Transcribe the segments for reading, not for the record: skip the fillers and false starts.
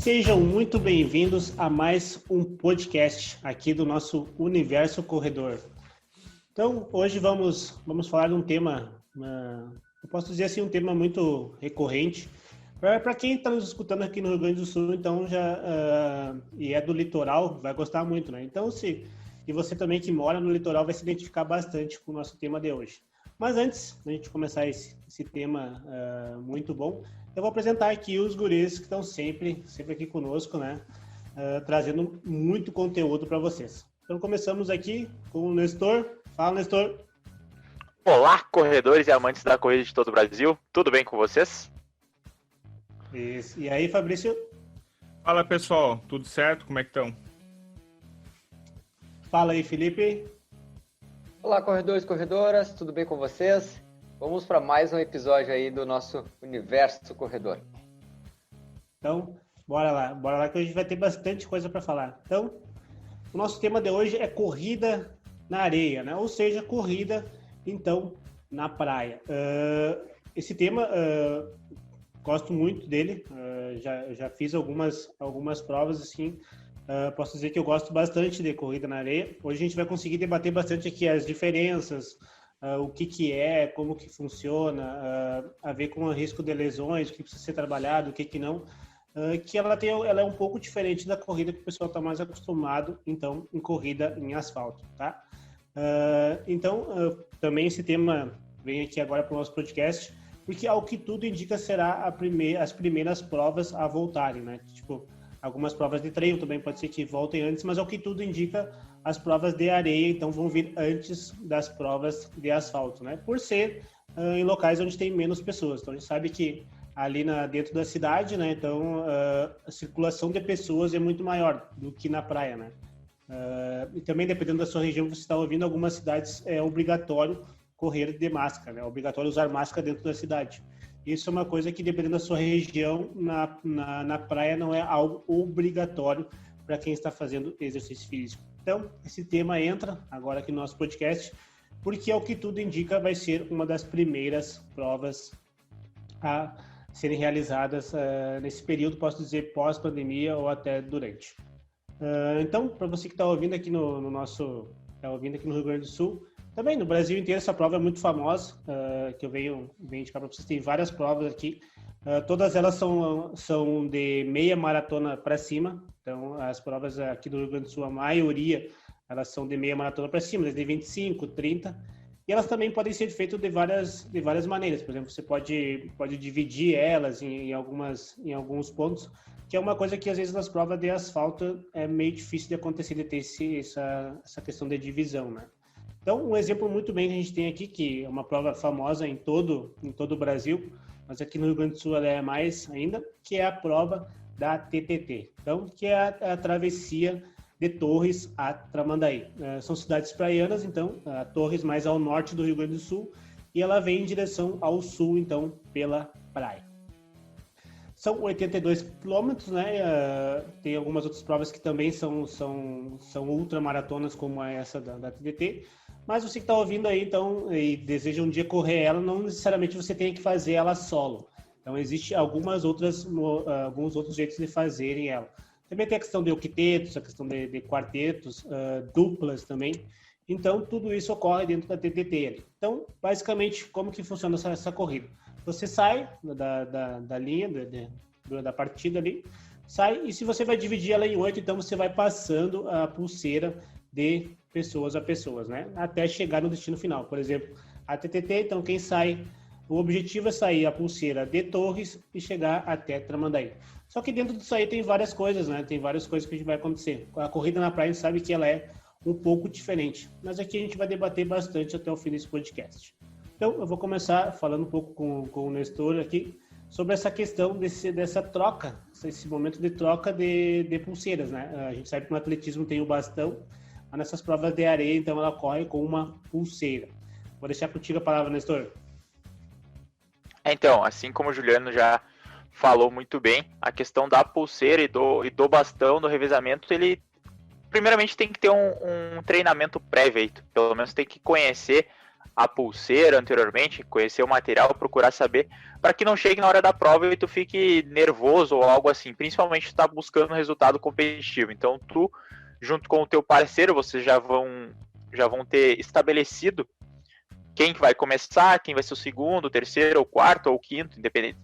Sejam muito bem-vindos a mais um podcast aqui do nosso Universo Corredor. Então, hoje vamos falar de um tema, eu posso dizer assim, um tema muito recorrente. Para quem está nos escutando aqui no Rio Grande do Sul, então e é do litoral, vai gostar muito, né? Então, e você também que mora no litoral vai se identificar bastante com o nosso tema de hoje. Mas antes da gente começar esse tema muito bom, eu vou apresentar aqui os guris que estão sempre aqui conosco, né? Trazendo muito conteúdo para vocês. Então começamos aqui com o Nestor. Fala, Nestor. Olá, corredores e amantes da corrida de todo o Brasil. Tudo bem com vocês? Isso. E aí, Fabrício? Fala, pessoal. Tudo certo? Como é que estão? Fala aí, Felipe. Olá, corredores e corredoras. Tudo bem com vocês? Vamos para mais um episódio aí do nosso Universo Corredor. Então, bora lá que hoje vai ter bastante coisa para falar. Então, o nosso tema de hoje é corrida na areia, né? Ou seja, corrida, então, na praia. Esse tema, gosto muito dele, já fiz algumas provas, assim, posso dizer que eu gosto bastante de corrida na areia. Hoje a gente vai conseguir debater bastante aqui as diferenças, o que é, como que funciona, a ver com o risco de lesões, o que precisa ser trabalhado, o que não, que ela é um pouco diferente da corrida que o pessoal está mais acostumado, então, em corrida em asfalto, tá? Então, também esse tema vem aqui agora para o nosso podcast, porque ao que tudo indica será as primeiras provas a voltarem, né? Tipo, algumas provas de treino também pode ser que voltem antes, mas ao que tudo indica, as provas de areia, então, vão vir antes das provas de asfalto, né? Por ser em locais onde tem menos pessoas. Então, a gente sabe que ali dentro da cidade, né? Então, a circulação de pessoas é muito maior do que na praia, né? E também, dependendo da sua região, você está ouvindo, algumas cidades é obrigatório correr de máscara, né? É obrigatório usar máscara dentro da cidade. Isso é uma coisa que, dependendo da sua região, na praia não é algo obrigatório para quem está fazendo exercício físico. Então, esse tema entra agora aqui no nosso podcast, porque, ao que tudo indica, vai ser uma das primeiras provas a serem realizadas nesse período, posso dizer, pós-pandemia ou até durante. Então, para você que está ouvindo aqui está ouvindo aqui no Rio Grande do Sul, também no Brasil inteiro, essa prova é muito famosa, que eu venho indicar para vocês. Tem várias provas aqui, todas elas são de meia maratona para cima. Então, as provas aqui do Rio Grande do Sul, a maioria, elas são de meia maratona para cima, desde 25, 30. E elas também podem ser feitas de várias maneiras. Por exemplo, você pode dividir elas em alguns pontos, que é uma coisa que, às vezes, nas provas de asfalto é meio difícil de acontecer, de ter essa questão de divisão, né? Então, um exemplo muito bem que a gente tem aqui, que é uma prova famosa em todo o Brasil, mas aqui no Rio Grande do Sul ela é mais ainda, que é a prova da TTT. Então, que é a travessia de Torres a Tramandaí. São cidades praianas, então, a Torres mais ao norte do Rio Grande do Sul, e ela vem em direção ao sul, então, pela praia. São 82 quilômetros, né? Tem algumas outras provas que também são ultramaratonas, como essa da TTT. Mas você que está ouvindo aí, então, e deseja um dia correr ela, não necessariamente você tem que fazer ela solo. Então, existem alguns outros jeitos de fazerem ela. Também tem a questão de octetos, a questão de quartetos, duplas também. Então, tudo isso ocorre dentro da TTT ali. Então, basicamente, como que funciona essa corrida? Você sai da linha, da partida ali, sai, e se você vai dividir ela em 8, então você vai passando a pulseira de pessoas a pessoas, né? Até chegar no destino final. Por exemplo, a TTT, então quem sai, o objetivo é sair a pulseira de Torres e chegar até Tramandaí. Só que dentro disso aí tem várias coisas, né? Tem várias coisas que vai acontecer. A corrida na praia a gente sabe que ela é um pouco diferente, mas aqui a gente vai debater bastante até o fim desse podcast. Então, eu vou começar falando um pouco com o Nestor aqui sobre essa questão dessa troca, esse momento de troca de pulseiras, né? A gente sabe que no atletismo tem o bastão, mas nessas provas de areia, então, ela corre com uma pulseira. Vou deixar contigo a palavra, Nestor. Então, assim como o Juliano já falou muito bem, a questão da pulseira e do bastão, do revezamento, ele primeiramente tem que ter um treinamento prévio, pelo menos tem que conhecer a pulseira anteriormente, conhecer o material, procurar saber, para que não chegue na hora da prova e tu fique nervoso ou algo assim, principalmente tu tá buscando um resultado competitivo. Então tu, junto com o teu parceiro, vocês já vão ter estabelecido quem que vai começar, quem vai ser o segundo, o terceiro, o quarto ou o quinto, independente,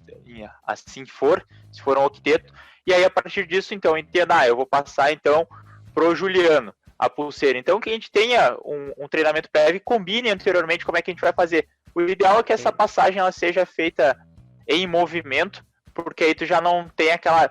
assim for, se for um octeto. E aí, a partir disso, então, entenda, eu vou passar, então, pro Juliano a pulseira. Então, que a gente tenha um treinamento prévio e combine anteriormente como é que a gente vai fazer. O ideal é que essa passagem ela seja feita em movimento, porque aí tu já não tem aquela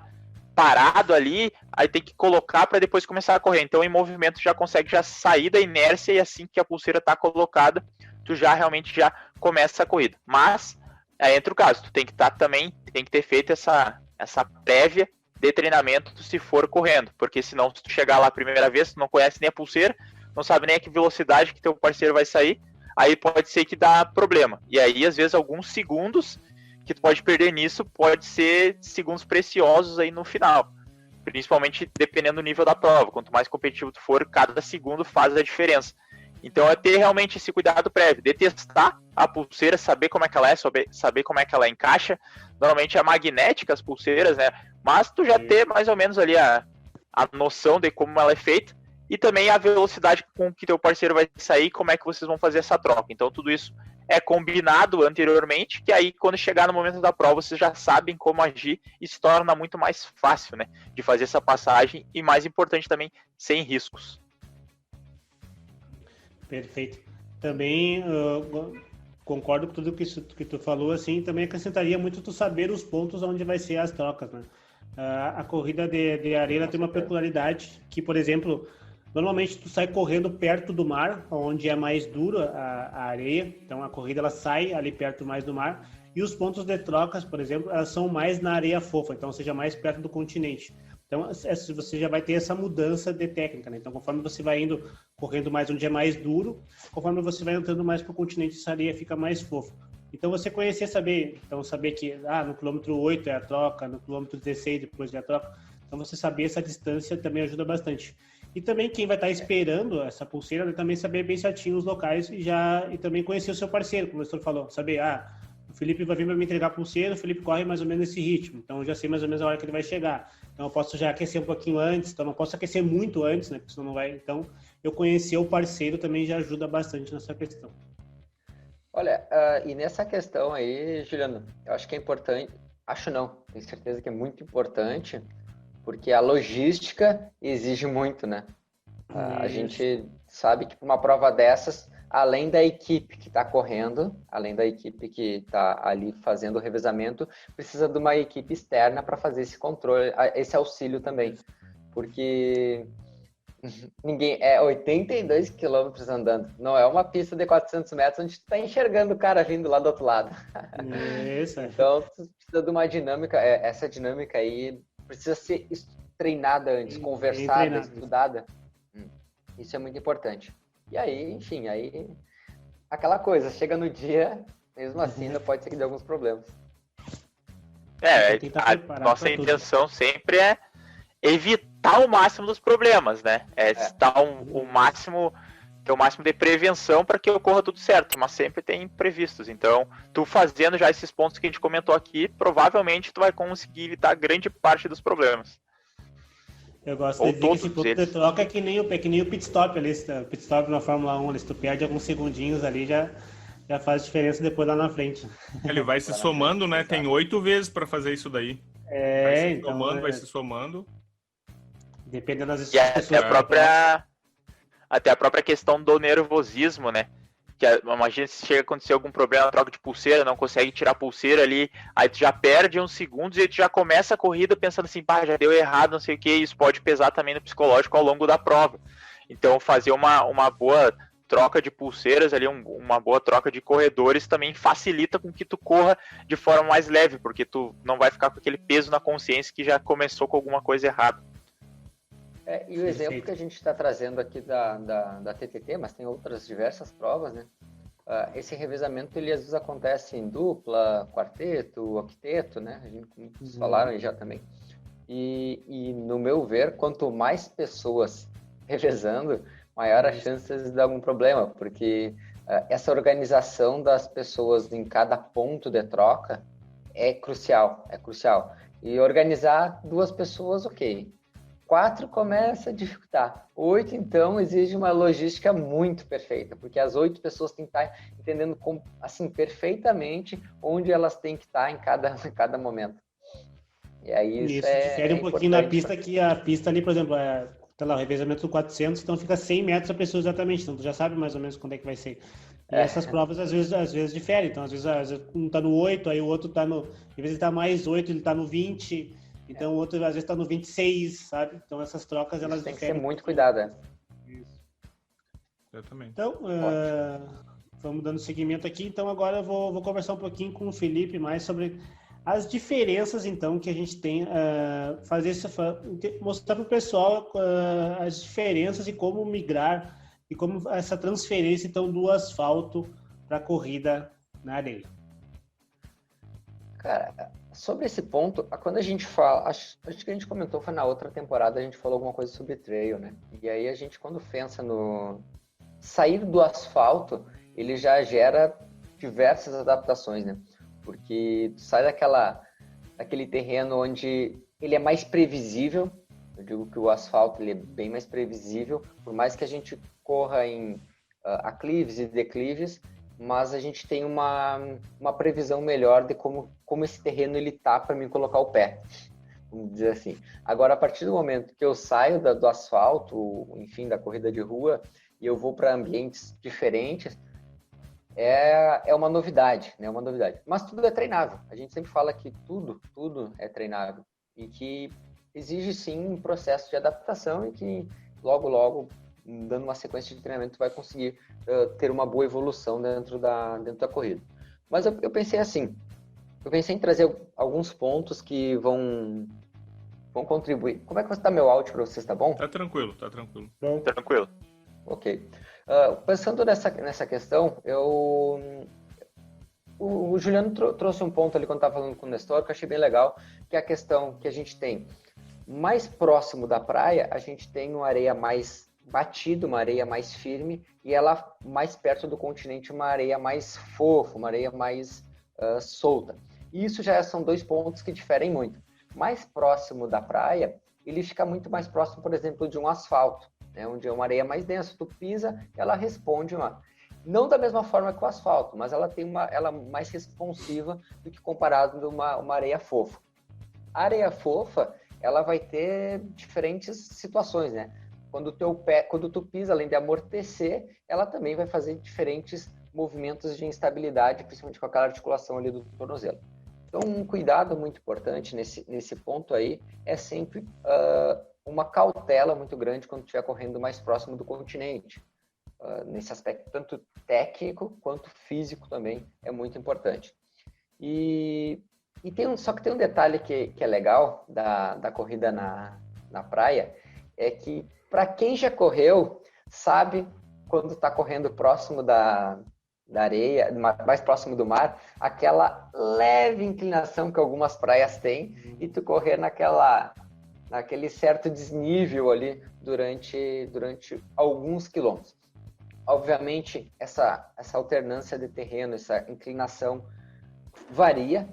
parado ali, aí tem que colocar para depois começar a correr. Então, em movimento, já consegue já sair da inércia e assim que a pulseira está colocada, tu já realmente já começa a corrida. Mas, aí entra o caso, tu tem que ter feito essa prévia de treinamento se for correndo, porque senão se tu chegar lá a primeira vez, tu não conhece nem a pulseira, não sabe nem a que velocidade que teu parceiro vai sair, aí pode ser que dá problema. E aí, às vezes, alguns segundos que tu pode perder nisso, pode ser segundos preciosos aí no final. Principalmente dependendo do nível da prova. Quanto mais competitivo tu for, cada segundo faz a diferença. Então é ter realmente esse cuidado prévio, de testar a pulseira, saber como é que ela é, saber como é que ela encaixa. Normalmente é magnética as pulseiras, né? Mas tu já ter mais ou menos ali a noção de como ela é feita e também a velocidade com que teu parceiro vai sair e como é que vocês vão fazer essa troca. Então tudo isso é combinado anteriormente, que aí quando chegar no momento da prova vocês já sabem como agir e se torna muito mais fácil, né, de fazer essa passagem e, mais importante também, sem riscos. Perfeito. Também concordo com tudo que tu falou, assim, também acrescentaria muito tu saber os pontos onde vai ser as trocas, né? A corrida de areia tem uma peculiaridade que, por exemplo, normalmente tu sai correndo perto do mar, onde é mais duro a areia, então a corrida ela sai ali perto mais do mar, e os pontos de trocas, por exemplo, elas são mais na areia fofa, então seja mais perto do continente. Então você já vai ter essa mudança de técnica, né? Então conforme você vai indo correndo mais onde é mais duro, conforme você vai entrando mais para o continente, essa areia fica mais fofa. Então você conhecer, saber que no quilômetro 8 é a troca, no quilômetro 16 depois é a troca, então você saber essa distância também ajuda bastante. E também quem vai estar esperando essa pulseira, né, também saber bem certinho os locais e também conhecer o seu parceiro, como o professor falou, saber, o Felipe vai vir para me entregar a pulseira, o Felipe corre mais ou menos nesse ritmo, então eu já sei mais ou menos a hora que ele vai chegar. Então eu posso já aquecer um pouquinho antes, então não posso aquecer muito antes, né, porque senão não vai. Então eu conhecer o parceiro também já ajuda bastante nessa questão. Olha, e nessa questão aí, Juliano, eu acho que é importante, tenho certeza que é muito importante, porque a logística exige muito, né? A gente sabe que para uma prova dessas, além da equipe que está correndo, além da equipe que está ali fazendo o revezamento, precisa de uma equipe externa para fazer esse controle, esse auxílio também, porque 82 quilômetros andando, não é uma pista de 400 metros onde tu está enxergando o cara vindo lá do outro lado. Isso. Então, tu precisa de uma dinâmica, essa dinâmica aí precisa ser treinada antes, conversada, estudada. Isso é muito importante. E aí, enfim, aquela coisa, chega no dia, mesmo assim, ainda pode ser que dê alguns problemas. A nossa intenção sempre é evitar o máximo dos problemas, né? Dar o máximo de prevenção para que ocorra tudo certo, mas sempre tem imprevistos. Então, tu fazendo já esses pontos que a gente comentou aqui, provavelmente tu vai conseguir evitar grande parte dos problemas. Eu gosto de dizer que esse ponto de troca é que nem o pit stop ali, pit stop na Fórmula 1, se tu perde alguns segundinhos ali, já faz diferença depois lá na frente. Ele vai se somando, né? Tem 8 vezes para fazer isso daí. Vai se somando. Dependendo das instruções. Até a própria questão do nervosismo, né? Que imagina se chega a acontecer algum problema na troca de pulseira, não consegue tirar a pulseira ali, aí tu já perde uns segundos e tu já começa a corrida pensando assim, já deu errado, não sei o que, isso pode pesar também no psicológico ao longo da prova. Então fazer uma boa troca de pulseiras ali, uma boa troca de corredores também facilita com que tu corra de forma mais leve, porque tu não vai ficar com aquele peso na consciência que já começou com alguma coisa errada. E o exemplo que a gente está trazendo aqui da TTT, mas tem outras diversas provas, né? Esse revezamento, ele às vezes acontece em dupla, quarteto, octeto, né? Muitos falaram aí já também. E no meu ver, quanto mais pessoas revezando, maior a chance de dar algum problema, porque essa organização das pessoas em cada ponto de troca é crucial. E organizar 2 pessoas, ok. 4 começa a dificultar. 8, então, exige uma logística muito perfeita, porque as 8 pessoas têm que estar entendendo assim, perfeitamente onde elas têm que estar em cada momento. E aí isso difere um pouquinho na pista, que a pista ali, por exemplo, tá lá, o revezamento do 400, então fica 100 metros a pessoa exatamente, então tu já sabe mais ou menos quando é que vai ser. E essas provas às vezes diferem, então às vezes um tá no 8, aí o outro tá no, em vez de estar mais 8, ele tá no 20, então o outro às vezes tá no 26, sabe? Então essas trocas, elas tem que diferem. ser muito cuidado, Isso. Exatamente. Então, vamos dando seguimento aqui, então agora eu vou conversar um pouquinho com o Felipe mais sobre as diferenças, então, que a gente tem, mostrar para o pessoal as diferenças e como migrar e como essa transferência, então, do asfalto para a corrida na areia. Cara, sobre esse ponto, quando a gente fala, acho que a gente comentou, foi na outra temporada, a gente falou alguma coisa sobre trail, né? E aí a gente, quando pensa no sair do asfalto, ele já gera diversas adaptações, né? Porque tu sai daquele terreno onde ele é mais previsível. Eu digo que o asfalto ele é bem mais previsível, por mais que a gente corra em aclives e declives, mas a gente tem uma previsão melhor de como esse terreno ele tá para mim colocar o pé, vamos dizer assim. Agora, a partir do momento que eu saio do asfalto, enfim, da corrida de rua, e eu vou para ambientes diferentes, é uma novidade, né? Uma novidade. Mas tudo é treinável. A gente sempre fala que tudo é treinável e que exige sim um processo de adaptação e que logo, dando uma sequência de treinamento, tu vai conseguir ter uma boa evolução dentro da corrida. Mas eu pensei assim, eu pensei em trazer alguns pontos que vão contribuir. Como é que está meu áudio para vocês? Tá bom? Tá tranquilo. Tranquilo. Ok. Pensando nessa questão, o Juliano trouxe um ponto ali quando estava falando com o Nestor, que eu achei bem legal, que é a questão que a gente tem mais próximo da praia, a gente tem uma areia mais batida, uma areia mais firme, e ela mais perto do continente, uma areia mais fofa, uma areia mais solta. E isso já são 2 pontos que diferem muito. Mais próximo da praia, ele fica muito mais próximo, por exemplo, de um asfalto, né, onde é uma areia mais densa, tu pisa, ela responde não da mesma forma que o asfalto, mas ela é mais responsiva do que comparado a uma areia fofa. A areia fofa, ela vai ter diferentes situações, né? Quando tu pisa, além de amortecer, ela também vai fazer diferentes movimentos de instabilidade, principalmente com aquela articulação ali do tornozelo. Então, um cuidado muito importante nesse ponto aí é sempre uma cautela muito grande quando estiver correndo mais próximo do continente. Nesse aspecto, tanto técnico quanto físico também é muito importante. Só que tem um detalhe que é legal da corrida na praia, é que para quem já correu, sabe quando está correndo próximo da areia, mais próximo do mar, aquela leve inclinação que algumas praias têm, e tu correr naquele certo desnível ali durante alguns quilômetros. Obviamente, essa alternância de terreno, essa inclinação varia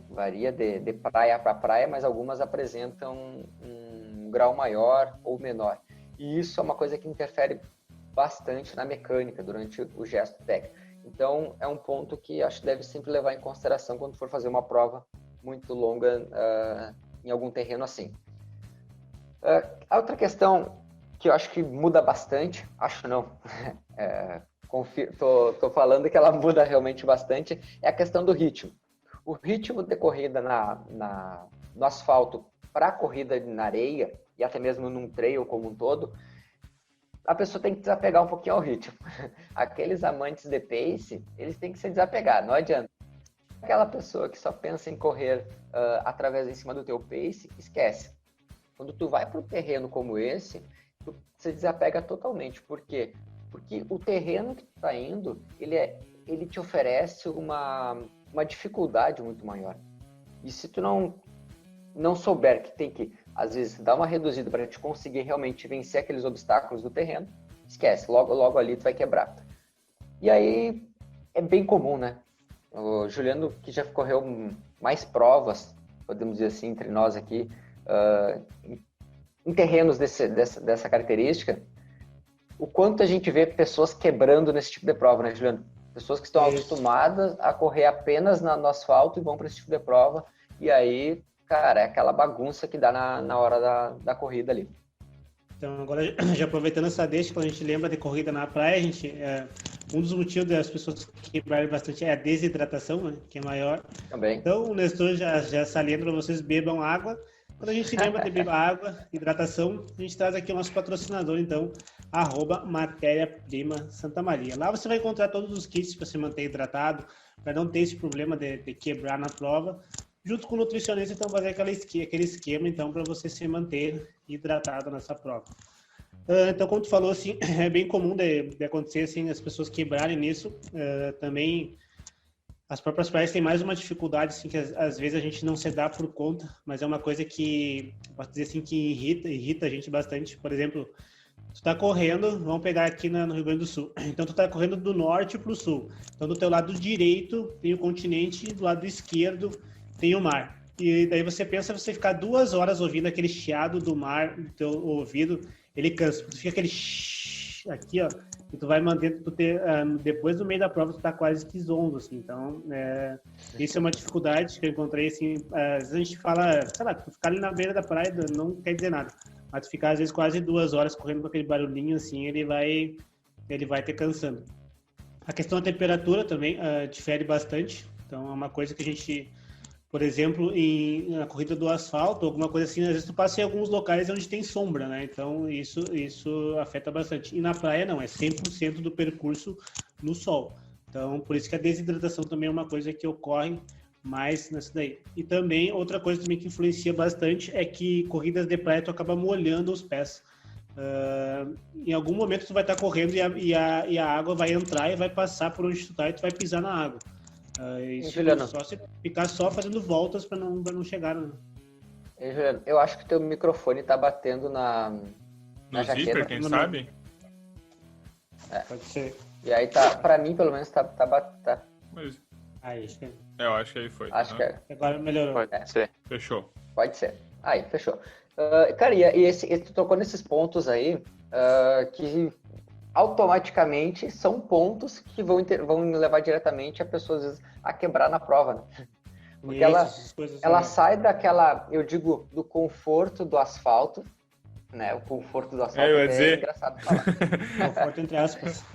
de praia para praia, mas algumas apresentam um grau maior ou menor. E isso é uma coisa que interfere bastante na mecânica durante o gesto técnico. Então, é um ponto que acho que deve sempre levar em consideração quando for fazer uma prova muito longa em algum terreno assim. A outra questão que eu acho que muda bastante, acho não, tô falando que ela muda realmente bastante, é a questão do ritmo. O ritmo de corrida no asfalto para a corrida na areia, e até mesmo num trail como um todo, a pessoa tem que desapegar um pouquinho ao ritmo. Aqueles amantes de pace, eles têm que se desapegar, não adianta. Aquela pessoa que só pensa em correr através em cima do teu pace, esquece. Quando tu vai para um terreno como esse, tu se desapega totalmente. Por quê? Porque o terreno que tu tá indo, ele te oferece uma dificuldade muito maior. E se tu não souber que tem que, às vezes, dar uma reduzida para te conseguir realmente vencer aqueles obstáculos do terreno, esquece, logo ali tu vai quebrar. E aí, é bem comum, né? O Juliano, que já correu mais provas, podemos dizer assim, entre nós aqui, em terrenos dessa característica, o quanto a gente vê pessoas quebrando nesse tipo de prova, né, Juliano? Pessoas que estão acostumadas a correr apenas no asfalto e vão para esse tipo de prova, e aí, cara, é aquela bagunça que dá na hora da corrida ali. Então, agora, já aproveitando essa deixa, quando a gente lembra de corrida na praia, um dos motivos das pessoas quebrarem bastante é a desidratação, né, que é maior. Também. Então, o Nestor já salienta para vocês, bebam água. Quando a gente lembra de beber água, hidratação, a gente traz aqui o nosso patrocinador, então, @Matéria-Prima Santa Maria. Lá você vai encontrar todos os kits para se manter hidratado, para não ter esse problema de quebrar na prova. Junto com o nutricionista, então, fazer aquele esquema, então, para você se manter hidratado nessa prova. Então, como tu falou, assim, é bem comum de acontecer, assim, as pessoas quebrarem nisso. Também, as próprias praias têm mais uma dificuldade, assim, que às vezes a gente não se dá por conta, mas é uma coisa que, posso dizer assim, que irrita a gente bastante. Por exemplo, tu tá correndo, vamos pegar aqui no Rio Grande do Sul. Então, tu tá correndo do norte para o sul. Então, do teu lado direito tem o continente, do lado esquerdo tem o mar. E daí você pensa você ficar 2 horas ouvindo aquele chiado do mar no teu ouvido, ele cansa. Tu fica aquele aqui, ó, e tu vai mantendo, depois do meio da prova tu tá quase que zonzo, assim. Então, isso é uma dificuldade que eu encontrei, assim, às vezes a gente fala, sei lá, tu ficar ali na beira da praia não quer dizer nada, mas tu ficar às vezes quase 2 horas correndo com aquele barulhinho, assim, ele vai te cansando. A questão da temperatura também difere bastante, então é uma coisa que a gente... Por exemplo, na corrida do asfalto, alguma coisa assim, às vezes tu passa em alguns locais onde tem sombra, né? Então, isso afeta bastante. E na praia, não, é 100% do percurso no sol. Então, por isso que a desidratação também é uma coisa que ocorre mais nessa daí. E também, outra coisa também que influencia bastante é que corridas de praia tu acaba molhando os pés. Em algum momento tu vai estar correndo e a água vai entrar e vai passar por onde tu tá e tu vai pisar na água. Isso só se ficar só fazendo voltas para não chegar. Né? Juliano, eu acho que o teu microfone tá batendo na jaqueta. Zíper, quem sabe? Pode ser. E aí tá, pra mim pelo menos tá. Mas... Aí, acho que... Eu acho que aí foi. Acho que é. Agora melhorou. Pode ser. Fechou. Pode ser. Aí, fechou. Cara, e tu tocou nesses pontos aí que automaticamente são pontos que vão levar diretamente a pessoas, às vezes, a quebrar na prova, né? Porque ela sai daquela, eu digo, do conforto do asfalto, né? O conforto do asfalto eu ia dizer... é engraçado falar. Conforto entre aspas.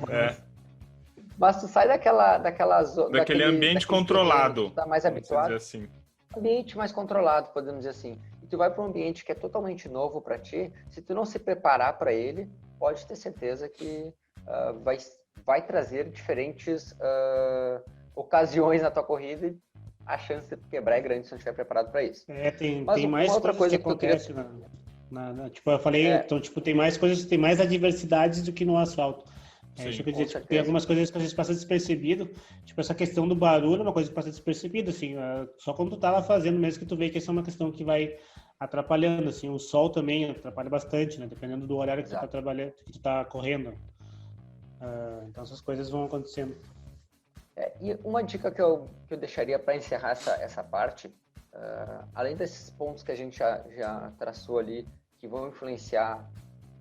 Mas tu sai daquela zona... Daquele ambiente controlado. Tu tá mais habituado. Dizer assim. Ambiente mais controlado, podemos dizer assim. E tu vai para um ambiente que é totalmente novo para ti, se tu não se preparar para ele, pode ter certeza que vai trazer diferentes ocasiões na tua corrida e a chance de tu quebrar é grande se não estiver preparado para isso. Tem mais outra coisa que acontece tipo, eu falei, então, tipo, tem mais coisas, tem mais adversidades do que no asfalto. Deixa eu dizer, tipo, tem algumas coisas que às vezes passa despercebido, tipo, essa questão do barulho é uma coisa que passa despercebido, assim, só quando tu tá lá fazendo mesmo que tu vê que essa é uma questão que vai atrapalhando, assim, o sol também atrapalha bastante, né, dependendo do horário que tu tá trabalhando, que tu tá correndo. Então essas coisas vão acontecendo. E uma dica que eu deixaria para encerrar essa parte, além desses pontos que a gente já traçou ali, que vão influenciar,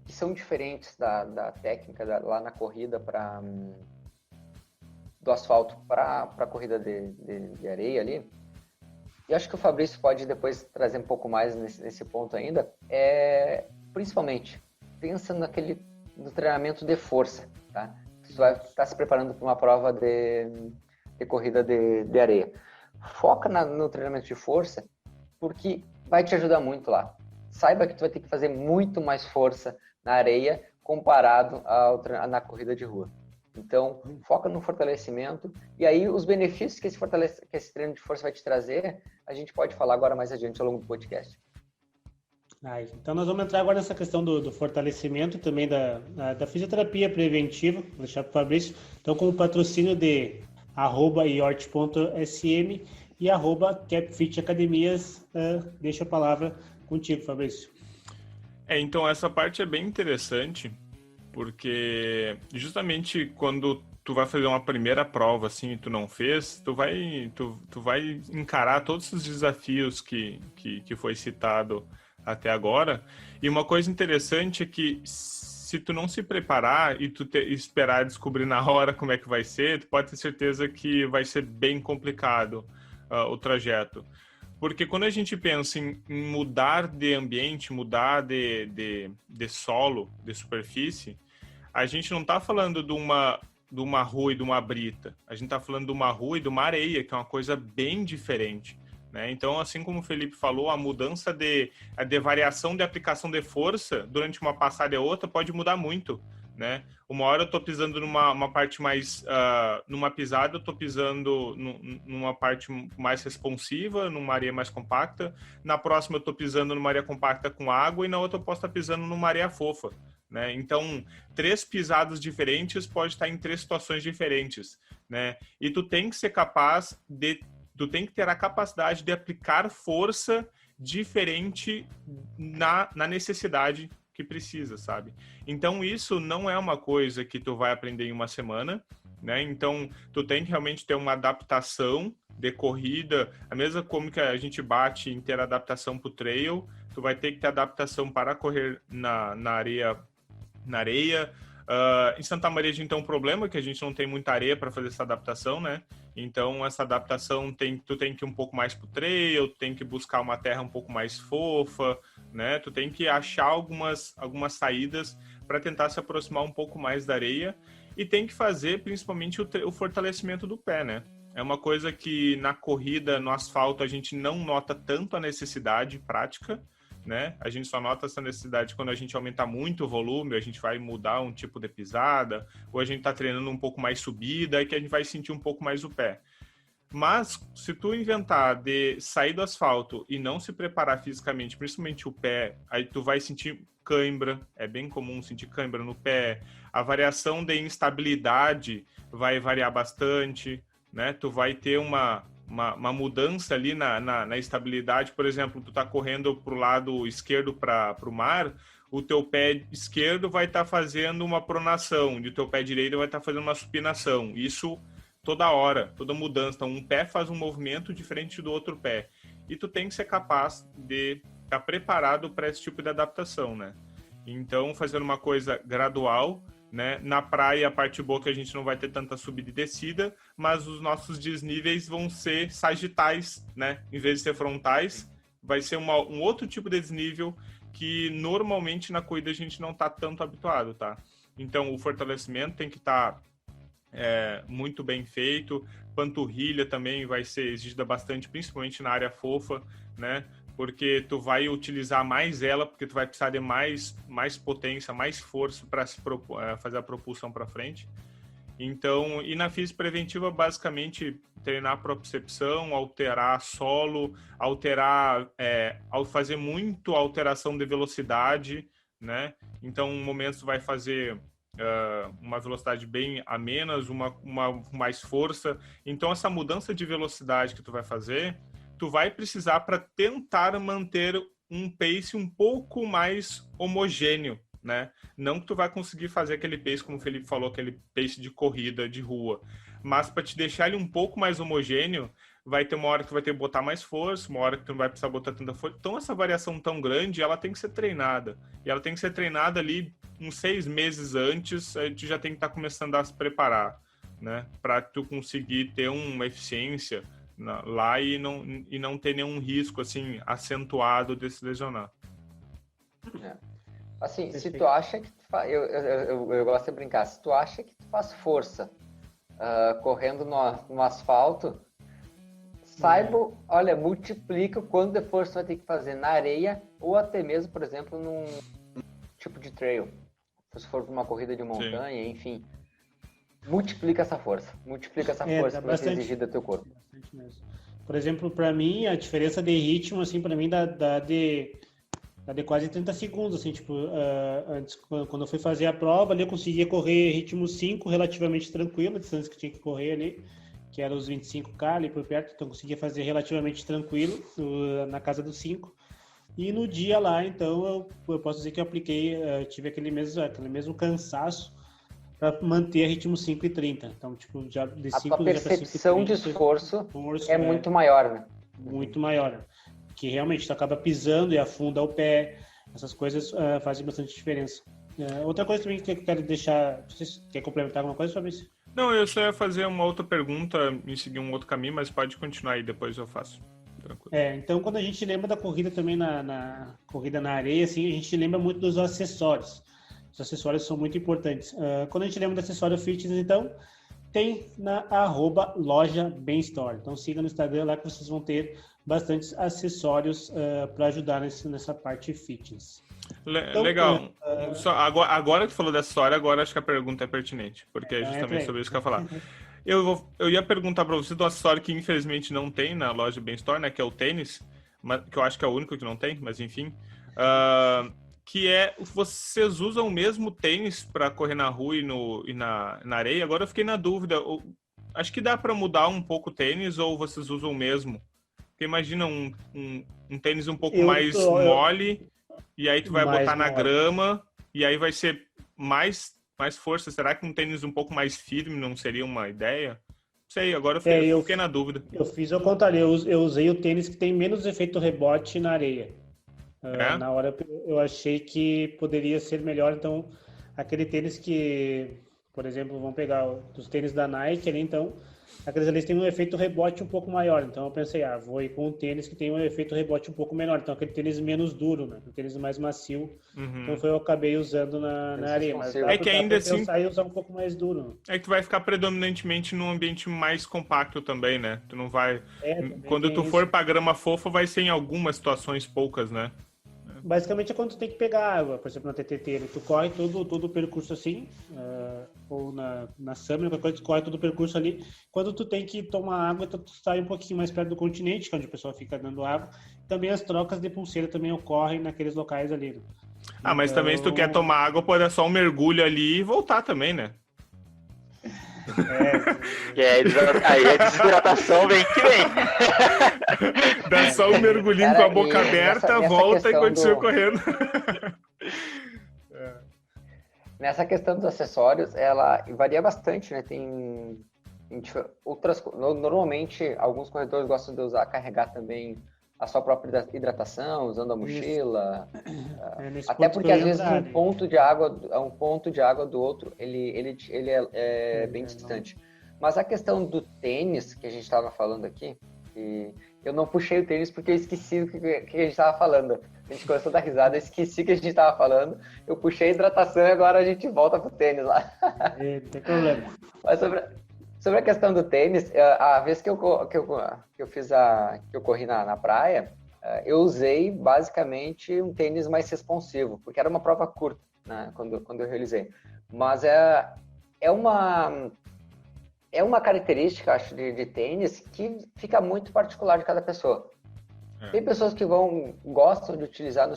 que são diferentes da técnica lá na corrida do asfalto para a corrida de areia ali, e acho que o Fabrício pode depois trazer um pouco mais nesse ponto ainda, principalmente, pensa no treinamento de força, tá? Você vai estar se preparando para uma prova de corrida de areia. Foca no treinamento de força, porque vai te ajudar muito lá. Saiba que tu vai ter que fazer muito mais força na areia comparado na corrida de rua. Então, foca no fortalecimento e aí os benefícios que esse treino de força vai te trazer, a gente pode falar agora mais adiante ao longo do podcast. Então nós vamos entrar agora nessa questão do fortalecimento também da fisioterapia preventiva, vou deixar para o Fabrício. Então, com o patrocínio de @iort.sm e @capfitacademias, deixa a palavra contigo, Fabrício. Então essa parte é bem interessante, porque justamente quando tu vai fazer uma primeira prova assim e tu não fez, tu vai encarar todos os desafios que foi citado até agora. E uma coisa interessante é que se tu não se preparar e esperar descobrir na hora como é que vai ser, tu pode ter certeza que vai ser bem complicado o trajeto. Porque quando a gente pensa em mudar de ambiente, mudar de solo, de superfície, a gente não está falando de uma rua e de uma brita. A gente está falando de uma rua e de uma areia, que é uma coisa bem diferente, né? Então, assim como o Felipe falou, a mudança de variação de aplicação de força durante uma passada e outra pode mudar muito, né? Uma hora eu estou pisando numa parte mais... numa pisada eu estou pisando numa parte mais responsiva, numa areia mais compacta. Na próxima eu estou pisando numa areia compacta com água e na outra eu posso estar pisando numa areia fofa, né? Então, 3 pisadas diferentes pode estar em 3 situações diferentes, né? E tu tem que ser capaz tu tem que ter a capacidade de aplicar força diferente na necessidade que precisa, sabe? Então, isso não é uma coisa que tu vai aprender em uma semana, né? Então, tu tem que realmente ter uma adaptação de corrida, a mesma como que a gente bate em ter adaptação para o trail, tu vai ter que ter adaptação para correr na areia. Em Santa Maria a gente tem um problema que a gente não tem muita areia para fazer essa adaptação, né? Então essa adaptação tu tem que ir um pouco mais pro trail, tu tem que buscar uma terra um pouco mais fofa, né? Tu tem que achar algumas saídas para tentar se aproximar um pouco mais da areia e tem que fazer principalmente o fortalecimento do pé, né? É uma coisa que na corrida, no asfalto, a gente não nota tanto a necessidade prática, né? A gente só nota essa necessidade quando a gente aumenta muito o volume, a gente vai mudar um tipo de pisada, ou a gente está treinando um pouco mais subida, aí que a gente vai sentir um pouco mais o pé. Mas se tu inventar de sair do asfalto e não se preparar fisicamente, principalmente o pé, aí tu vai sentir cãibra, é bem comum sentir cãibra no pé, a variação de instabilidade vai variar bastante, né? Tu vai ter uma mudança ali na estabilidade. Por exemplo, tu tá correndo pro lado esquerdo para o mar, o teu pé esquerdo vai estar fazendo uma pronação, e o teu pé direito vai estar fazendo uma supinação. Isso toda hora, toda mudança. Então, um pé faz um movimento diferente do outro pé. E tu tem que ser capaz de estar preparado para esse tipo de adaptação, né? Então, fazendo uma coisa gradual, né? Na praia, a parte boa é que a gente não vai ter tanta subida e descida, mas os nossos desníveis vão ser sagitais, né? Em vez de ser frontais, vai ser um outro tipo de desnível que normalmente na corrida a gente não está tanto habituado, tá? Então, o fortalecimento tem que estar muito bem feito. Panturrilha também vai ser exigida bastante, principalmente na área fofa, né? Porque tu vai utilizar mais ela, porque tu vai precisar de mais potência, mais força para fazer a propulsão para frente. Então, e na física preventiva, basicamente, treinar a propriocepção, alterar solo, fazer muito alteração de velocidade, né? Então, em momentos tu vai fazer uma velocidade bem a menos, uma mais força. Então, essa mudança de velocidade que tu vai fazer, tu vai precisar para tentar manter um pace um pouco mais homogêneo, né? Não que tu vai conseguir fazer aquele pace, como o Felipe falou, aquele pace de corrida, de rua, mas para te deixar ele um pouco mais homogêneo, vai ter uma hora que tu vai ter que botar mais força, uma hora que tu não vai precisar botar tanta força. Então, essa variação tão grande, ela tem que ser treinada. E ela tem que ser treinada ali uns 6 meses antes, a gente já tem que estar começando a se preparar, né? Para tu conseguir ter uma eficiência lá e não ter nenhum risco assim acentuado de se lesionar. Assim, se tu acha que eu gosto de brincar, se tu acha que tu faz força correndo no asfalto, saiba, olha, multiplica o quanto de força tu vai ter que fazer na areia ou até mesmo, por exemplo, num tipo de trail, se for uma corrida de montanha, sim, enfim. Multiplica essa força que vai ser exigida do teu corpo. Bastante mesmo. Por exemplo, para mim, a diferença de ritmo, assim, para mim, dá de quase 30 segundos, assim, tipo, antes, quando eu fui fazer a prova, ali eu conseguia correr ritmo 5, relativamente tranquilo, a distância que tinha que correr ali, que era os 25K ali por perto, então eu conseguia fazer relativamente tranquilo, na casa dos 5. E no dia lá, então, eu posso dizer que eu apliquei, tive aquele mesmo cansaço, para manter a ritmo 5:30. Então, tipo, já de A 5 tua percepção de esforço é muito maior, né? Muito maior. Que realmente tu acaba pisando e afunda o pé. Essas coisas fazem bastante diferença. Outra coisa também que eu quero deixar... Você quer complementar alguma coisa, Fabrício? Não, eu só ia fazer uma outra pergunta e seguir um outro caminho, mas pode continuar aí, depois eu faço. Tranquilo. Então, quando a gente lembra da corrida também na corrida na areia, assim, a gente lembra muito dos acessórios. Os acessórios são muito importantes. Quando a gente lembra do acessório fitness, então, tem na @loja-bem-store. Então, siga no Instagram lá que vocês vão ter bastantes acessórios para ajudar nessa parte fitness. Então, legal. Só, agora que tu falou dessa história, agora acho que a pergunta é pertinente, porque é justamente sobre isso que eu ia falar. Eu ia perguntar para você do acessório que infelizmente não tem na loja Bem Store, né, que é o tênis, que eu acho que é o único que não tem, mas enfim. Que é, vocês usam o mesmo tênis para correr na rua e na areia? Agora eu fiquei na dúvida. Acho que dá para mudar um pouco o tênis ou vocês usam o mesmo? Porque imagina um tênis um pouco mais mole e aí tu vai botar na grama e aí vai ser mais força. Será que um tênis um pouco mais firme não seria uma ideia? Não sei, agora eu fiquei na dúvida. Eu fiz ao contrário, eu usei o tênis que tem menos efeito rebote na areia. Na hora eu achei que poderia ser melhor, então aquele tênis que, por exemplo, vamos pegar os tênis da Nike ali, então aqueles ali têm um efeito rebote um pouco maior, então eu pensei, vou ir com um tênis que tem um efeito rebote um pouco menor, então aquele tênis menos duro, né, um tênis mais macio, então foi eu acabei usando na areia, mas é que ainda assim pensar em usar um pouco mais duro. É que tu vai ficar predominantemente num ambiente mais compacto também, né, tu não vai, quando tu for pra grama fofa vai ser em algumas situações poucas, né. Basicamente é quando tu tem que pegar água, por exemplo, na TTT, tu corre todo o percurso assim, ou na Summer, qualquer coisa, tu corre todo o percurso ali. Quando tu tem que tomar água, tu sai um pouquinho mais perto do continente, que é onde a pessoa fica dando água. Também as trocas de pulseira também ocorrem naqueles locais ali. Né? Mas também se tu quer tomar água, pode dar só um mergulho ali e voltar também, né? Aí a desidratação vem que vem. Dá só um mergulhinho com a boca aberta, volta e continua correndo. Nessa questão dos acessórios, ela varia bastante, né? Tem outras. Normalmente, alguns corredores gostam de carregar também a sua própria hidratação, usando a mochila. Até porque às vezes um ponto de água do outro, ele é bem distante. Mas a questão do tênis que a gente estava falando aqui, eu não puxei o tênis porque eu esqueci o que a gente estava falando. A gente começou a dar risada, eu esqueci o que a gente estava falando. Eu puxei a hidratação e agora a gente volta pro tênis lá. Não tem problema. Mas sobre a questão do tênis, a vez que eu corri na praia, eu usei basicamente um tênis mais responsivo, porque era uma prova curta, né, quando eu realizei. Mas é uma característica, acho, de tênis que fica muito particular de cada pessoa. Tem pessoas que gostam de utilizar no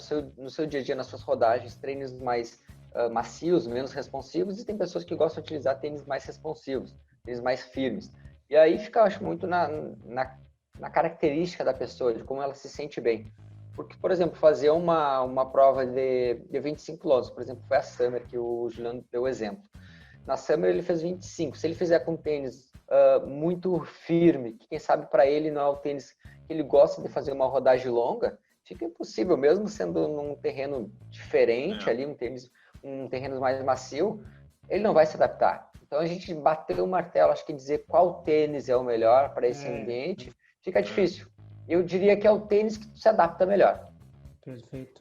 seu dia a dia, nas suas rodagens, tênis mais macios, menos responsivos, e tem pessoas que gostam de utilizar tênis mais responsivos, tênis mais firmes. E aí fica, acho, muito na característica da pessoa, de como ela se sente bem. Porque, por exemplo, fazer uma prova de 25 km, por exemplo, foi a Summer, que o Juliano deu o exemplo. Na Summer ele fez 25. Se ele fizer com tênis muito firme, que quem sabe para ele não é o tênis que ele gosta de fazer uma rodagem longa, fica impossível, mesmo sendo num terreno diferente, ali um terreno mais macio, ele não vai se adaptar. Então a gente bateu o martelo, acho que dizer qual tênis é o melhor para esse ambiente fica difícil. Eu diria que é o tênis que se adapta melhor. Perfeito.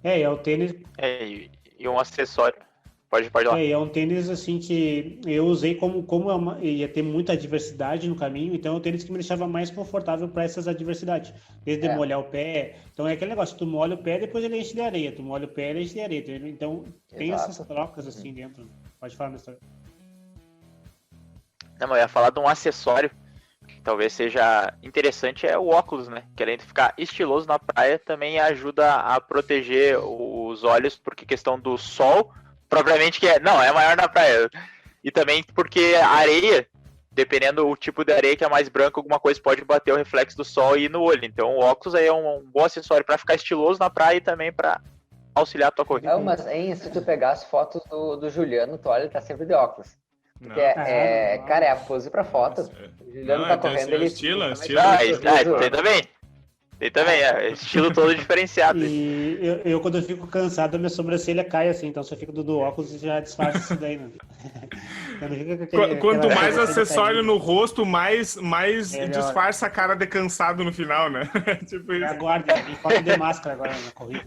É o tênis... E um acessório. Pode lá. É um tênis assim que eu usei como ia ter muita diversidade no caminho, então é um tênis que me deixava mais confortável para essas adversidades. Desde molhar o pé. Então é aquele negócio, tu molha o pé, depois ele enche de areia. Tu molha o pé, ele enche de areia. Então tem essas trocas assim dentro. Pode falar, Nestor. Não, mas eu ia falar de um acessório que talvez seja interessante, é o óculos, né? Querendo ficar estiloso na praia também ajuda a proteger os olhos, porque questão do sol, propriamente é maior na praia. E também porque a areia, dependendo do tipo de areia que é mais branca, alguma coisa pode bater o reflexo do sol e ir no olho. Então o óculos aí é um bom acessório para ficar estiloso na praia e também para auxiliar a tua corrida. Não, mas se tu pegar as fotos do Juliano, tu olha, ele tá sempre de óculos. Porque cara, é a pose pra foto. O Juliano tá correndo, ele... Estilo. Tem também. Tem também, estilo todo diferenciado. E eu, quando eu fico cansado, minha sobrancelha cai assim, então se eu fico do óculos, já disfarça isso daí, né? Quanto mais acessório no rosto, mais disfarça a cara de cansado no final, né? Tipo isso. Aguarde, tem foto de máscara agora na corrida.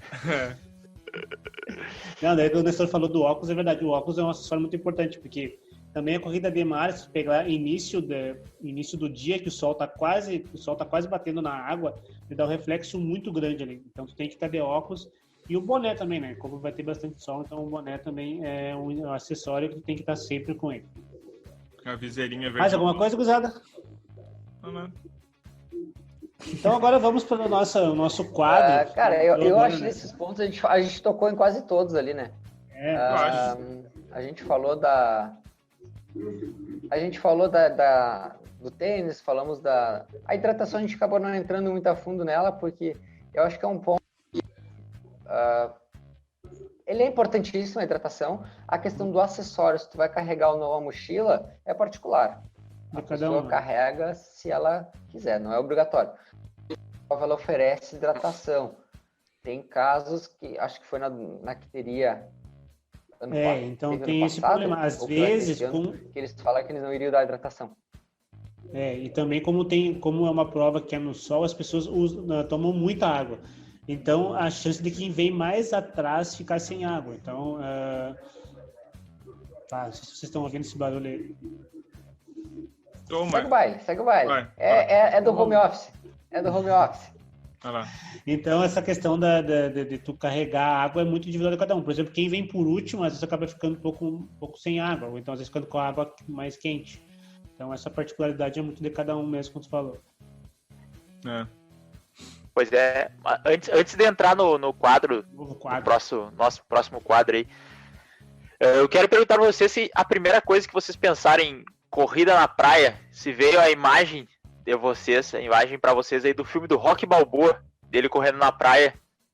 Não, daí o Nestor falou do óculos, é verdade, o óculos é um acessório muito importante, porque também a corrida de mar, se pegar início do dia que o sol tá quase batendo na água, ele dá um reflexo muito grande ali. Então tu tem que estar de óculos e o boné também, né? Como vai ter bastante sol, então o boné também é um acessório que tu tem que estar sempre com ele. A viseirinha verde. Mais alguma coisa, gurizada? Não. Então agora vamos para o nosso quadro. Cara, eu acho que nesses pontos a gente tocou em quase todos ali, né? Eu acho. A gente falou do tênis, falamos a hidratação, a gente acabou não entrando muito a fundo nela, porque eu acho que é um ponto que, ele é importantíssimo, a hidratação. A questão do acessório, se tu vai carregar ou não a mochila, é particular. A pessoa carrega se ela quiser, não é obrigatório. Ela oferece hidratação. Tem casos que, acho que foi na quiteria então tem esse problema. Às vezes, que eles falam que eles não iriam dar hidratação. E também como é uma prova que é no sol, as pessoas tomam muita água. Então, a chance de quem vem mais atrás ficar sem água. Então, não sei se vocês estão ouvindo esse barulho aí. Segue o baile. É do home office. Então, essa questão de tu carregar a água é muito individual de cada um. Por exemplo, quem vem por último, às vezes acaba ficando um pouco sem água, ou então às vezes ficando com a água mais quente. Então, essa particularidade é muito de cada um mesmo, como tu falou. Pois é. Antes de entrar no quadro, nosso próximo quadro aí, eu quero perguntar pra vocês se a primeira coisa que vocês pensarem em corrida na praia, se veio a imagem de vocês, a imagem pra vocês aí do filme do Rocky Balboa, dele correndo na praia,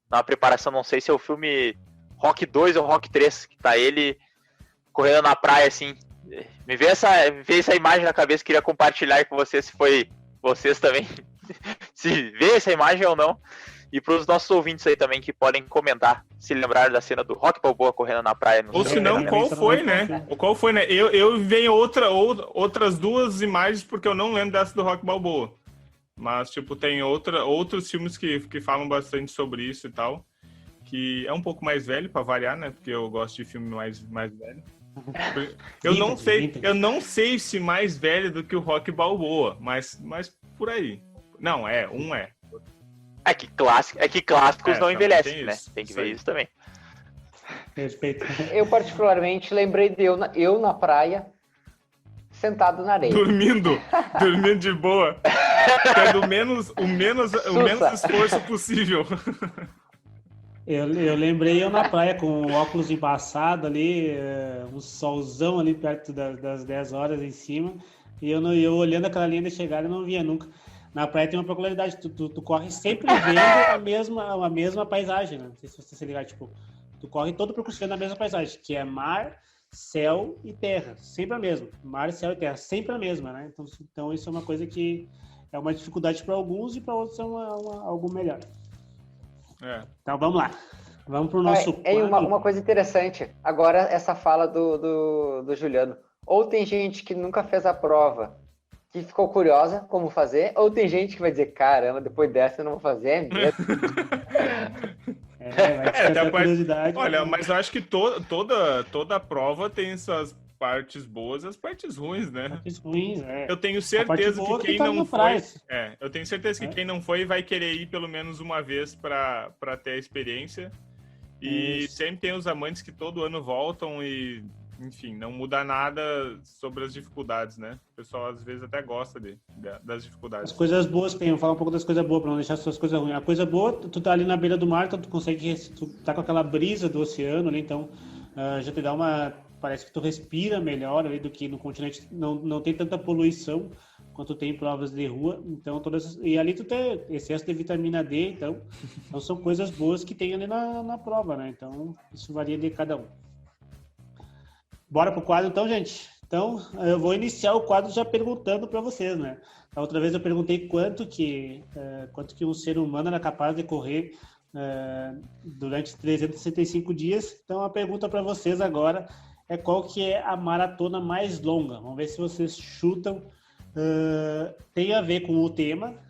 na preparação, não sei se é o filme Rocky 2 ou Rocky 3, que tá ele correndo na praia, assim. Me veio essa imagem na cabeça, queria compartilhar com vocês, se foi vocês também, se vê essa imagem ou não. E para os nossos ouvintes aí também que podem comentar, se lembraram da cena do Rocky Balboa correndo na praia. Ou se não, qual foi, né? Eu venho outras duas imagens, porque eu não lembro dessa do Rocky Balboa. Mas, tipo, tem outros filmes que falam bastante sobre isso e tal. Que é um pouco mais velho, para variar, né? Porque eu gosto de filme mais velho. Eu não sei se mais velho do que o Rocky Balboa, mas por aí. Não, é. É que clássicos não envelhecem, né? Tem que ver isso também. Respeito. Eu particularmente lembrei de eu na praia, sentado na areia. Dormindo de boa. Tendo o menos esforço possível. Eu lembrei eu na praia com o óculos embaçado ali, um solzão ali perto das 10 horas em cima, e eu olhando aquela linha de chegada, eu não via nunca. Na praia tem uma peculiaridade, tu corre sempre vendo a mesma paisagem, né? Não sei se você se ligar, tipo, tu corre todo o percurso vendo a mesma paisagem, que é mar, céu e terra, sempre a mesma. Mar, céu e terra, sempre a mesma, né? Então isso é uma coisa que é uma dificuldade para alguns e para outros é algo melhor. Então vamos lá. Vamos pro nosso uma coisa interessante. Agora essa fala do Juliano. Ou tem gente que nunca fez a prova, que ficou curiosa como fazer, ou tem gente que vai dizer, caramba, depois dessa eu não vou fazer mesmo. Vai ter curiosidade. Olha, mas eu acho que toda prova tem suas partes boas e as partes ruins, né? Partes ruins, Eu tenho certeza que quem não foi... eu tenho certeza que quem não foi vai querer ir pelo menos uma vez para ter a experiência. E sempre tem os amantes que todo ano voltam e, enfim, não muda nada sobre as dificuldades, né? O pessoal às vezes até gosta das dificuldades. As coisas boas tem, vou falar um pouco das coisas boas para não deixar as coisas ruins. A coisa boa, tu tá ali na beira do mar, então tu tá com aquela brisa do oceano ali, então já te dá parece que tu respira melhor ali do que no continente, não tem tanta poluição, quanto tem provas de rua. Então, e ali tu tem excesso de vitamina D, então são coisas boas que tem ali na prova, né? Então, isso varia de cada um. Bora pro quadro, então, gente? Então, eu vou iniciar o quadro já perguntando para vocês, né? A outra vez eu perguntei quanto que um ser humano era capaz de correr durante 365 dias. Então, a pergunta para vocês agora é qual que é a maratona mais longa. Vamos ver se vocês chutam. Tem a ver com o tema.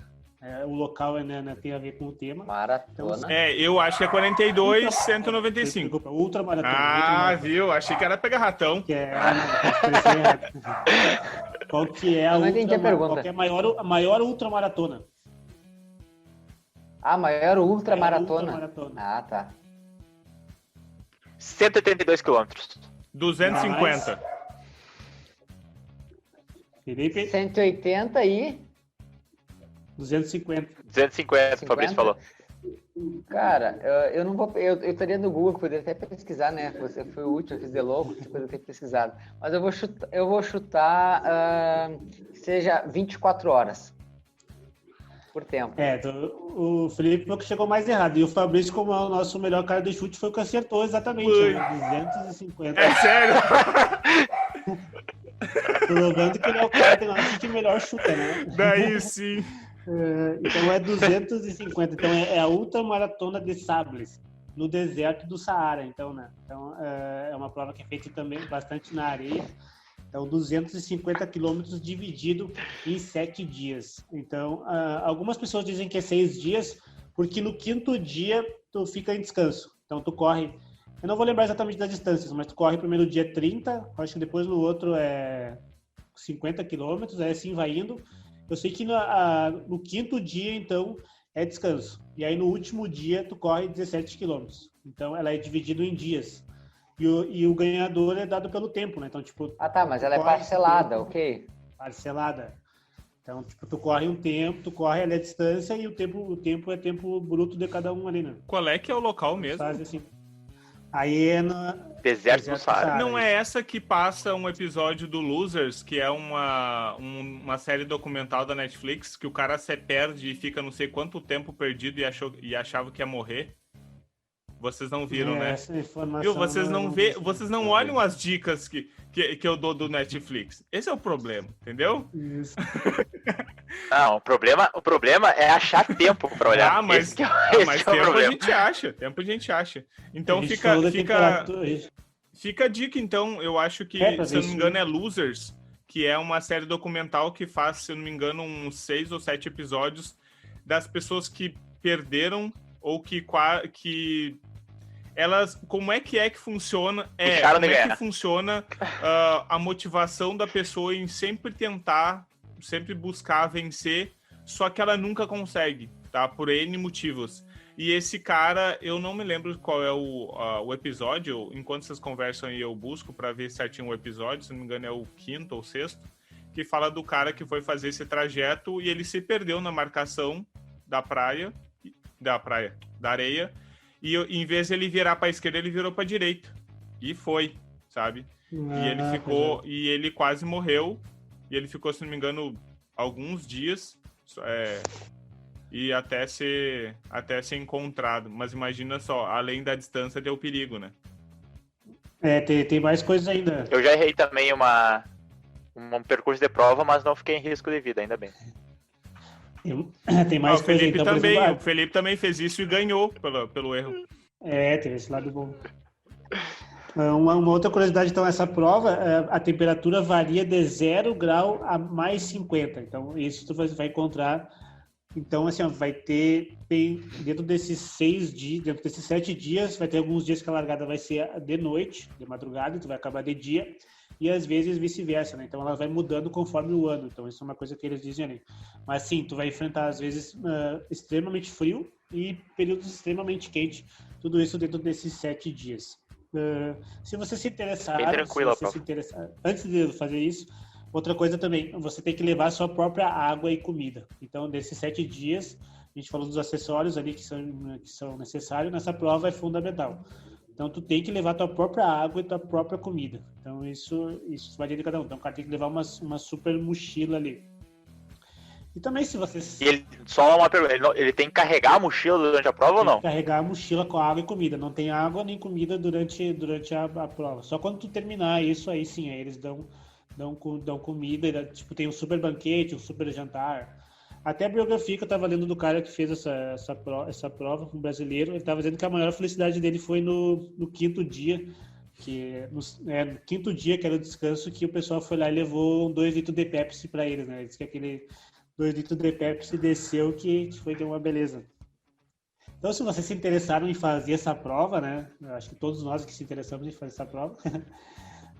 O local tem a ver com o tema. Maratona. Então, Eu acho que é 42, 195. Desculpa, ultramaratona. Ah, viu? Achei que era pegar ratão. Que é, qual que é a Eu não entendi a pergunta. Qual que é a maior ultramaratona? A maior ultramaratona. Ultramaratona. Ah, tá. 182 quilômetros. 250. Felipe? 180 e... 250. 250, o Fabrício falou. Cara, eu não vou... Eu estaria no Google, poderia até pesquisar, né? Você foi o último, eu fiz de louco, depois eu tenho pesquisado. Mas eu vou chutar que seja 24 horas por tempo. O Felipe foi o que chegou mais errado. E o Fabrício, como é o nosso melhor cara de chute, foi o que acertou exatamente. Né? 250. É sério? Provando que ele é o cara que melhor chuta, né? Daí sim. Então é 250. Então é a ultramaratona de Sables, no deserto do Saara. Então, né? Então é uma prova que é feita também bastante na areia. Então, 250 quilômetros dividido em 7 dias. Então, algumas pessoas dizem que é 6 dias, porque no 5º dia tu fica em descanso. Então, tu corre... Eu não vou lembrar exatamente das distâncias, mas tu corre primeiro dia 30, acho que depois no outro é 50 quilômetros, aí assim vai indo. Eu sei que no 5º dia, então, é descanso. E aí no último dia tu corre 17 quilômetros. Então, ela é dividida em dias. E o ganhador é dado pelo tempo, né? Então, tipo... Ah, tá, mas ela é parcelada, ok. Parcelada. Então, tipo, tu corre um tempo, tu corre ali a distância e o tempo é tempo bruto de cada um ali, né? Qual é que é o local mesmo? Faz assim. Aí é no Deserto do Saara. Não é essa que passa um episódio do Losers, que é uma série documental da Netflix, que o cara se perde e fica não sei quanto tempo perdido e achava que ia morrer? Vocês não viram, né? Essa informação. Viu? Vocês não olham as dicas que eu dou do Netflix. Esse é o problema, entendeu? Isso. Não, o problema é achar tempo pra olhar. Mas esse mas é o tempo problema. a gente acha. Então fica a dica, então. Eu acho que, se eu não me engano, é Losers, que é uma série documental que faz, se eu não me engano, uns 6 ou 7 episódios das pessoas que perderam ou que elas, como é que funciona que funciona a motivação da pessoa em sempre buscar vencer, só que ela nunca consegue, tá? Por N motivos. E esse cara, eu não me lembro qual é o episódio, enquanto vocês conversam aí eu busco para ver certinho o episódio, se não me engano é o 5º ou 6º, que fala do cara que foi fazer esse trajeto e ele se perdeu na marcação da areia, e em vez de ele virar para a esquerda, ele virou para a direita. E foi, sabe? E ele ficou, e ele quase morreu, e ele ficou, se não me engano, alguns dias e até ser encontrado. Mas imagina só, além da distância, deu perigo, né? Tem mais coisas ainda. Eu já errei também um percurso de prova, mas não fiquei em risco de vida, ainda bem. Tem mais coisa Felipe então, também, exemplo, o Felipe também fez isso e ganhou pelo erro. Teve esse lado bom. Uma outra curiosidade, então, essa prova, a temperatura varia de 0 grau a mais 50. Então, isso tu vai encontrar. Então, assim, dentro desses 6 dias, dentro desses 7 dias, vai ter alguns dias que a largada vai ser de noite, de madrugada, tu vai acabar de dia, e às vezes vice-versa, né? Então, ela vai mudando conforme o ano. Então, isso é uma coisa que eles dizem ali. Mas, sim, tu vai enfrentar, às vezes, extremamente frio e períodos extremamente quentes. Tudo isso dentro desses 7 dias. Se você se interessar, antes de fazer isso, outra coisa também, você tem que levar a sua própria água e comida. Então, desses 7 dias, a gente falou dos acessórios ali que são necessários, nessa prova é fundamental. Então, tu tem que levar a tua própria água e tua própria comida. Então, isso varia de cada um. Então, o cara tem que levar uma super mochila ali. E também se vocês... E ele, só uma pergunta, ele tem que carregar a mochila durante a prova ou não? Carregar a mochila com água e comida. Não tem água nem comida durante a prova. Só quando tu terminar isso, aí sim, aí eles dão comida, tipo, tem um super banquete, um super jantar. Até a biografia que eu tava lendo do cara que fez essa prova, um brasileiro, ele tava dizendo que a maior felicidade dele foi no quinto dia, no quinto dia, que era o descanso, que o pessoal foi lá e levou 2 litros de Pepsi para eles, né? Ele disse que aquele 2 litros de Pepsi desceu, que foi uma beleza. Então, se vocês se interessaram em fazer essa prova, né? Eu acho que todos nós que se interessamos em fazer essa prova,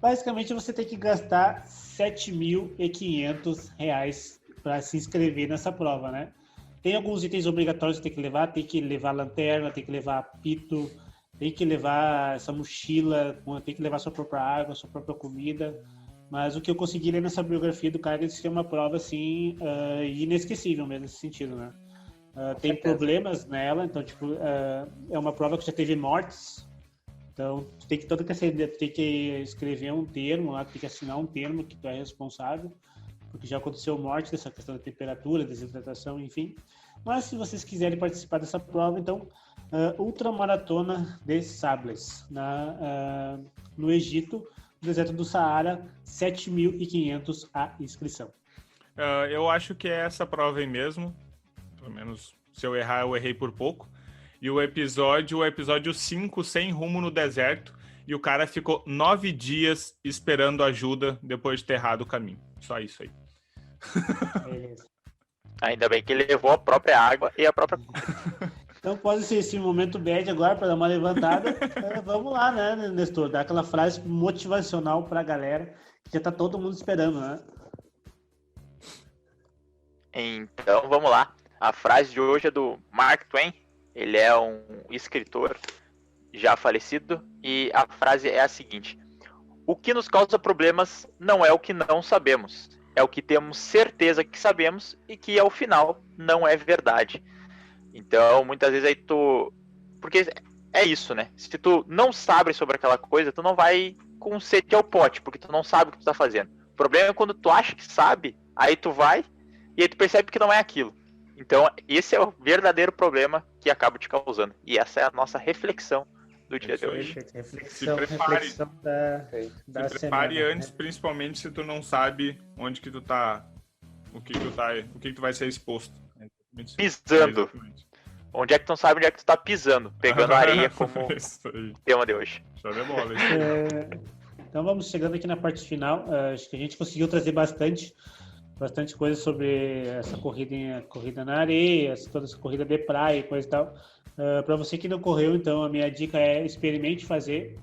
basicamente você tem que gastar R$ 7.500 para se inscrever nessa prova, né? Tem alguns itens obrigatórios que tem que levar lanterna, tem que levar apito, tem que levar essa mochila, tem que levar sua própria água, sua própria comida. Mas o que eu consegui ler nessa biografia do cara, disse que é uma prova, assim, inesquecível mesmo, nesse sentido, né? Tem problemas nela, então, tipo, é uma prova que já teve mortes. Então, tu tem que escrever um termo lá, tem que assinar um termo que tu é responsável, porque já aconteceu morte dessa questão da temperatura, desidratação, enfim. Mas se vocês quiserem participar dessa prova, então, Ultramaratona de Sables, no Egito, no deserto do Saara, 7.500 a inscrição. Eu acho que é essa prova aí mesmo. Pelo menos, se eu errar, eu errei por pouco. E o episódio 5, Sem Rumo no Deserto. E o cara ficou 9 dias esperando ajuda depois de ter errado o caminho. Só isso aí. Beleza. Ainda bem que ele levou a própria água e a própria... Então pode ser esse momento bad agora para dar uma levantada. Vamos lá, né, Nestor? Dar aquela frase motivacional para a galera, que já tá todo mundo esperando, né? Então vamos lá. A frase de hoje é do Mark Twain. Ele é um escritor já falecido. E a frase é a seguinte: o que nos causa problemas não é o que não sabemos, é o que temos certeza que sabemos e que ao final não é verdade. Então, muitas vezes aí porque é isso, né? Se tu não sabe sobre aquela coisa, tu não vai com sede ao pote, porque tu não sabe o que tu tá fazendo. O problema é quando tu acha que sabe, aí tu vai e aí tu percebe que não é aquilo. Então, esse é o verdadeiro problema que acaba te causando. E essa é a nossa reflexão do dia de hoje. Reflexão da Se prepare semana, antes, né? principalmente se tu não sabe onde que tu tá, o que tu vai ser exposto. Pisando. Exatamente. Onde é que tu não sabe onde é que tu tá pisando? Pegando areia como Isso aí. tema de hoje. Show de bola. Isso aí. Então vamos chegando aqui na parte final. Acho que a gente conseguiu trazer bastante coisa sobre essa corrida na areia, toda essa corrida de praia e coisa e tal. Para você que não correu, então a minha dica é experimente fazer,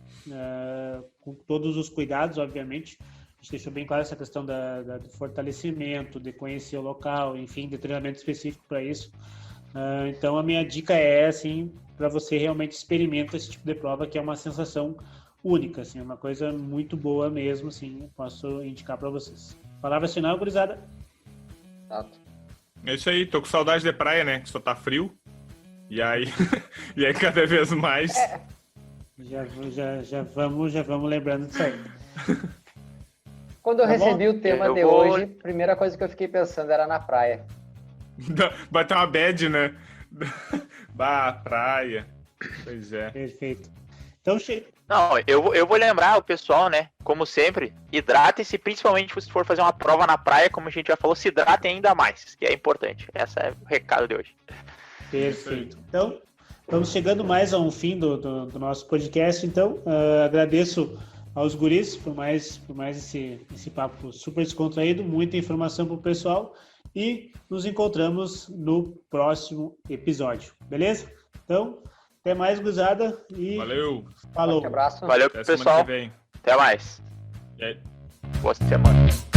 com todos os cuidados, obviamente. A gente deixou bem claro essa questão do fortalecimento, de conhecer o local, enfim, de treinamento específico para isso. Então a minha dica é, assim, para você realmente experimentar esse tipo de prova, que é uma sensação única, assim, uma coisa muito boa mesmo, assim, posso indicar para vocês. Palavra final, gurizada. Exato. É isso aí, tô com saudade de praia, né? Que só tá frio. E aí, cada vez mais. Já vamos lembrando disso aí. Quando eu Tá bom? recebi o tema Eu de vou- hoje, a primeira coisa que eu fiquei pensando era na praia. Bater uma bad, né? Bah, praia. Pois é. Perfeito. Então, Não, eu vou lembrar o pessoal, né? Como sempre, hidratem-se, principalmente se for fazer uma prova na praia, como a gente já falou, se hidratem ainda mais, que é importante. Esse é o recado de hoje. perfeito. Então, estamos chegando mais a um fim do nosso podcast. Então, agradeço aos guris por mais esse papo super descontraído, muita informação para o pessoal, e nos encontramos no próximo episódio, beleza? Então, até mais, gurizada, e Valeu. falou! Um abraço. Valeu, Até semana pessoal. que vem. Até mais. E aí? Boa semana.